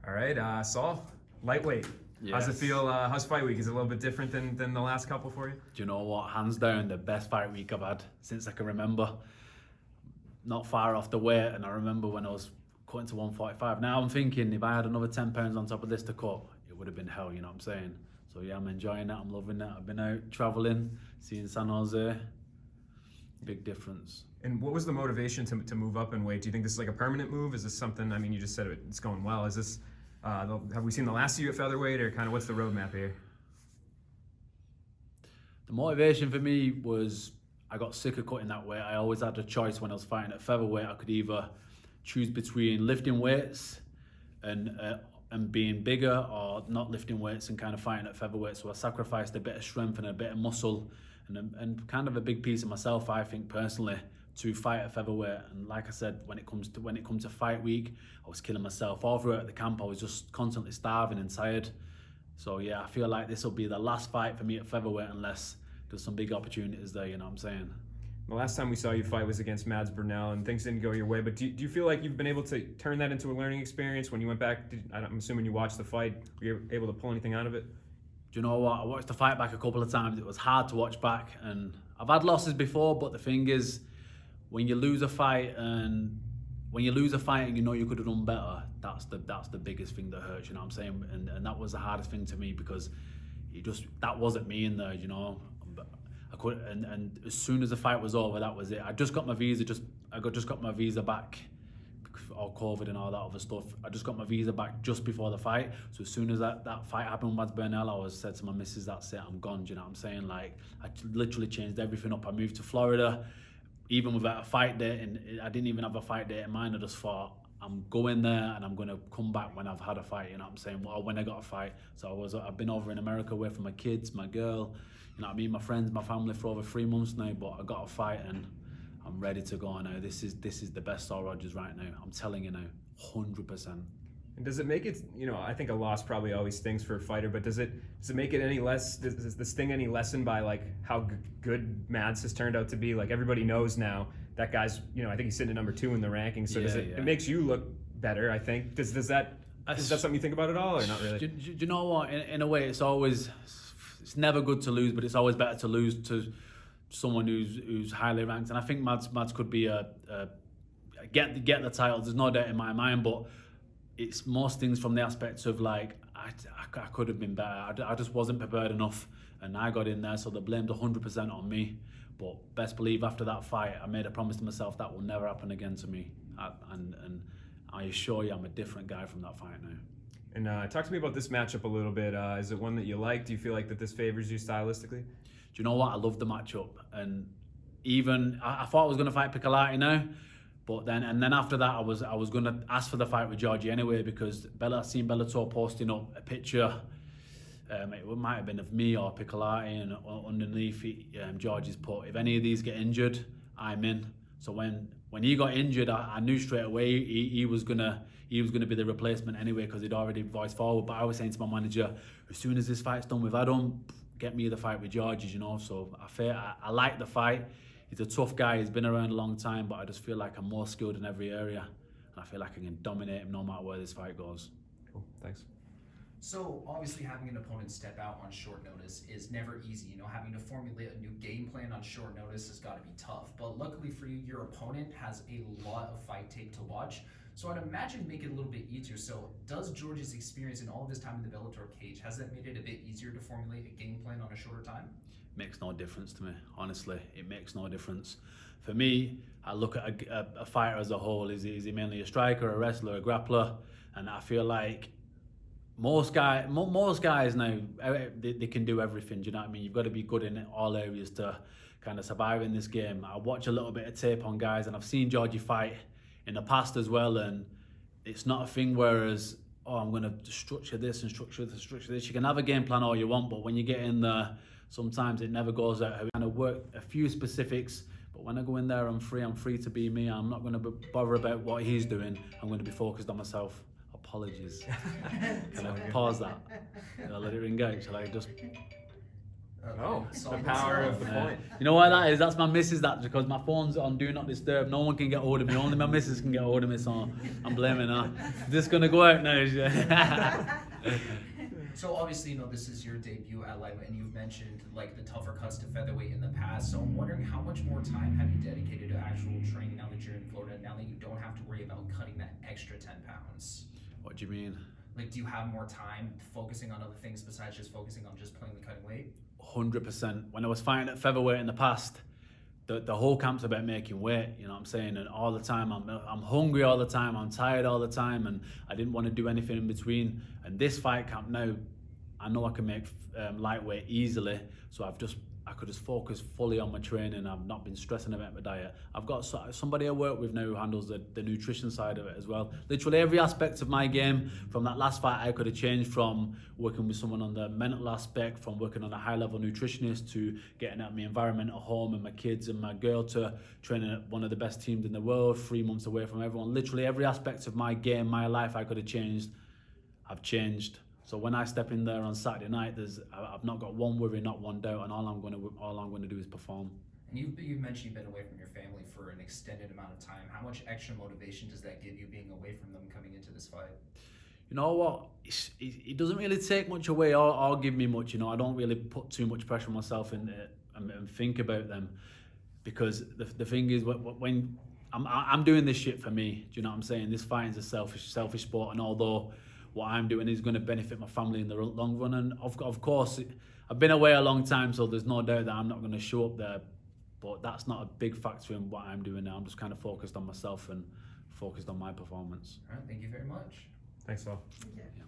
All right, Saul, lightweight. How's it feel? How's fight week? Is it a little bit different than the last couple for you? Do you know what? Hands down, the best fight week I've had since I can remember. Not far off the weight, and I remember when I was cutting to 145. Now I'm thinking if I had another 10 pounds on top of this to cut, it would have been hell, you know what I'm saying? So yeah, I'm enjoying it, I'm loving it. I've been out traveling, seeing San Jose. Big difference. And what was the motivation to move up in weight? Do you think this is like a permanent move? Is this something, I mean, you just said it's going well. Is this, have we seen the last of you at featherweight, or kind of what's the roadmap here? The motivation for me was I got sick of cutting that weight. I always had a choice when I was fighting at featherweight. I could either choose between lifting weights and being bigger, or not lifting weights and kind of fighting at featherweight. So I sacrificed a bit of strength and a bit of muscle and kind of a big piece of myself, I think personally, to fight at featherweight. And like I said, when it comes to fight week, I was killing myself. All throughout the camp, I was just constantly starving and tired. So yeah, I feel like this will be the last fight for me at featherweight unless there's some big opportunities there, you know what I'm saying? The last time we saw you fight was against Mads Burnell, and things didn't go your way. But do you feel like you've been able to turn that into a learning experience? When you went back, I'm assuming you watched the fight, were you able to pull anything out of it? Do you know what? I watched the fight back a couple of times. It was hard to watch back, and I've had losses before, but the thing is, when you lose a fight and you know you could have done better, that's the biggest thing that hurts, you know what I'm saying? And that was the hardest thing to me, because that wasn't me in there, you know. I could, and as soon as the fight was over, that was it. I just got my visa back, all COVID and all that other stuff. I just got my visa back just before the fight. So as soon as that fight happened with Mads Burnell, I said to my missus, that's it, I'm gone, do you know what I'm saying? Like, I literally changed everything up. I moved to Florida, even without a fight date, and I didn't even have a fight date in mind. I just thought, I'm going there and I'm going to come back when I've had a fight, you know what I'm saying? Well, when I got a fight. So I've been over in America away from my kids, my girl, you know what I mean, my friends, my family for over 3 months now, but I got a fight and I'm ready to go now. This is the best Saul Rogers right now. I'm telling you now, 100%. And does it make it, you know, I think a loss probably always stings for a fighter, but does it make it any less, does the sting any lessened by like how good Mads has turned out to be? Like, everybody knows now that guy's, you know, I think he's sitting at number 2 in the rankings. So it makes you look better, I think. Is that something you think about at all, or not really? Do you know what? In a way, it's never good to lose, but it's always better to lose to someone who's highly ranked. And I think Mads could be get the title. There's no doubt in my mind, but it's most things from the aspects of like I could have been better. I just wasn't prepared enough, and I got in there, so the blame's 100% on me. But best believe after that fight, I made a promise to myself that will never happen again to me. And I assure you, I'm a different guy from that fight now. And talk to me about this matchup a little bit. Is it one that you like? Do you feel like that this favors you stylistically? Do you know what? I love the matchup, and even I thought I was going to fight Piccolotti now, but then after that I was going to ask for the fight with Georgi anyway, because I seen Bellator posting up a picture. It might have been of me or Piccolotti, and underneath Georgi's put, if any of these get injured, I'm in. So when he got injured, I knew straight away he was gonna be the replacement anyway, because he'd already voiced forward. But I was saying to my manager, as soon as this fight's done with Adam, get me the fight with Georgi, you know. So I like the fight. He's a tough guy. He's been around a long time, but I just feel like I'm more skilled in every area, and I feel like I can dominate him no matter where this fight goes. Cool, thanks. So obviously having an opponent step out on short notice is never easy. You know, having to formulate a new game plan on short notice has got to be tough. But luckily for you, your opponent has a lot of fight tape to watch. So I'd imagine make it a little bit easier. So does Georgi's experience in all of his time in the Bellator cage, has that made it a bit easier to formulate a game plan on a shorter time? Makes no difference to me, honestly. It makes no difference. For me, I look at a fighter as a whole. Is he mainly a striker, a wrestler, a grappler? And I feel like most guys now, they can do everything, do you know what I mean? You've got to be good in all areas to kind of survive in this game. I watch a little bit of tape on guys, and I've seen Georgi fight in the past as well, and it's not a thing whereas, oh, I'm going to structure this and structure this. You can have a game plan all you want, but when you get in there, sometimes it never goes out. I kind of work a few specifics, but when I go in there, I'm free to be me. I'm not going to bother about what he's doing. I'm going to be focused on myself. Apologies. Can I pause that? Can I let it ring out? Shall I just... Oh, Saul the power of the Yeah. point. You know why that is? That's my missus. That because my phone's on do not disturb. No one can get hold of me. Only my missus can get hold of me. So I'm blaming her. This gonna go out now. So obviously, this is your debut at lightweight, and you've mentioned like the tougher cuts to featherweight in the past. So I'm wondering how much more time have you dedicated to actual training now that you're in Florida, now that you don't have to worry about cutting that extra 10 pounds? What do you mean? Like, do you have more time focusing on other things besides just focusing on just playing the cutting weight? 100%. When I was fighting at featherweight in the past, the whole camp's about making weight. You know what I'm saying? And all the time, I'm hungry all the time. I'm tired all the time, and I didn't want to do anything in between. And this fight camp now, I know I can make lightweight easily. So I could just focus fully on my training. I've not been stressing about my diet. I've got somebody I work with now who handles the nutrition side of it as well. Literally every aspect of my game, from that last fight, I could have changed from working with someone on the mental aspect, from working on a high-level nutritionist, to getting at my environment at home and my kids and my girl, to training at one of the best teams in the world, 3 months away from everyone. Literally every aspect of my game, my life, I could have changed. I've changed. So when I step in there on Saturday night, I've not got one worry, not one doubt, and all I'm going to do is perform. And you've mentioned you've been away from your family for an extended amount of time. How much extra motivation does that give you, being away from them coming into this fight? You know what? It doesn't really take much away or give me much. I don't really put too much pressure on myself and think about them, because the thing is, when I'm doing this shit for me. Do you know what I'm saying? This fighting's a selfish sport, and although what I'm doing is going to benefit my family in the long run, and of course, I've been away a long time, so there's no doubt that I'm not going to show up there. But that's not a big factor in what I'm doing now. I'm just kind of focused on myself and focused on my performance. All right, thank you very much. Thanks, Saul. Okay. Yeah.